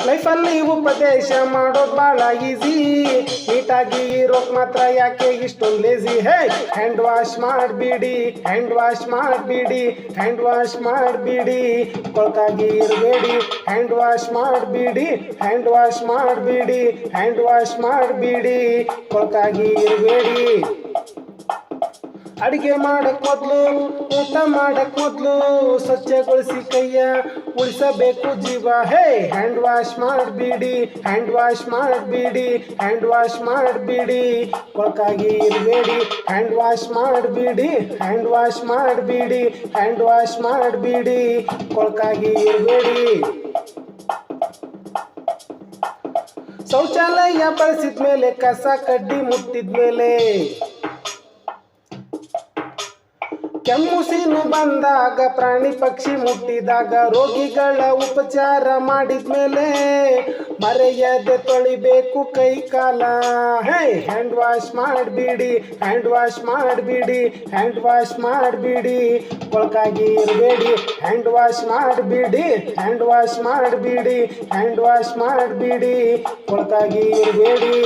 ಲೈಫಲ್ಲಿ ಉಪದೇಶ ಮಾಡೋದು ಭಾಳ ಈಸಿ, ನೀಟಾಗಿ ಇರೋಕ್ ಮಾತ್ರ ಯಾಕೆ ಇಷ್ಟೊಂದು ಲೇಜಿ. ಹೇ ಹ್ಯಾಂಡ್ ವಾಶ್ ಮಾಡಿಬಿಡಿ, ಹ್ಯಾಂಡ್ ವಾಶ್ ಮಾಡಿಬಿಡಿ, ಹ್ಯಾಂಡ್ ವಾಶ್ ಮಾಡಿಬಿಡಿ, ಕೊಳಕಾಗಿ ಇರಬೇಡಿ. ಹ್ಯಾಂಡ್ ವಾಶ್ ಮಾಡಿಬಿಡಿ, ಹ್ಯಾಂಡ್ ವಾಶ್ ಮಾಡಿಬಿಡಿ, ಹ್ಯಾಂಡ್ ವಾಶ್ ಮಾಡಿಬಿಡಿ, ಕೊಳಕಾಗಿ ಇರಬೇಡಿ. ಅಡಿಗೆ ಮಾಡಕ್ ಮೊದಲು, ಊಟ ಮಾಡಕ್ ಮೊದಲು ಸ್ವಚ್ಛಗೊಳಿಸಿ ಕೈಯ ಉಳಿಸಬೇಕು ಜೀವ. ಹೇ ಹ್ಯಾಂಡ್ ವಾಶ್ ಮಾಡಿಬಿಡಿ, ಹ್ಯಾಂಡ್ ವಾಶ್ ಮಾಡಿಬಿಡಿ, ಹ್ಯಾಂಡ್ ವಾಶ್ ಮಾಡಿಬಿಡಿ, ಕೊಳಕಾಗಿ ಇರಬೇಡಿ. ಹ್ಯಾಂಡ್ ವಾಶ್ ಮಾಡಿಬಿಡಿ, ಹ್ಯಾಂಡ್ ವಾಶ್ ಮಾಡಿಬಿಡಿ, ಹ್ಯಾಂಡ್ ವಾಶ್ ಮಾಡಿಬಿಡಿ, ಕೊಳಕಾಗಿ ಇರಬೇಡಿ. ಶೌಚಾಲಯ ಬಳಸಿದ್ಮೇಲೆ, ಕಸ ಕಡ್ಡಿ ಮುಟ್ಟಿದ್ಮೇಲೆ, ಕೆಮ್ಮು ಸೀನು ಬಂದಾಗ, ಪ್ರಾಣಿ ಪಕ್ಷಿ ಮುಟ್ಟಿದಾಗ, ರೋಗಿಗಳ ಉಪಚಾರ ಮಾಡಿದ್ಮೇಲೆ ಮರೆಯದೆ ತೊಳಿಬೇಕು ಕೈ ಕಾಲ. ಹೇ ಹ್ಯಾಂಡ್ ವಾಶ್ ಮಾಡಿಬಿಡಿ, ಹ್ಯಾಂಡ್ ವಾಶ್ ಮಾಡಿಬಿಡಿ, ಹ್ಯಾಂಡ್ ವಾಶ್ ಮಾಡಿಬಿಡಿ, ಕೊಳಕಾಗಿ ಇರಬೇಡಿ. ಹ್ಯಾಂಡ್ ವಾಶ್ ಮಾಡಿಬಿಡಿ, ಹ್ಯಾಂಡ್ ವಾಶ್ ಮಾಡಿಬಿಡಿ, ಹ್ಯಾಂಡ್ ವಾಶ್ ಮಾಡಿಬಿಡಿ, ಕೊಳಕಾಗಿ ಇರಬೇಡಿ.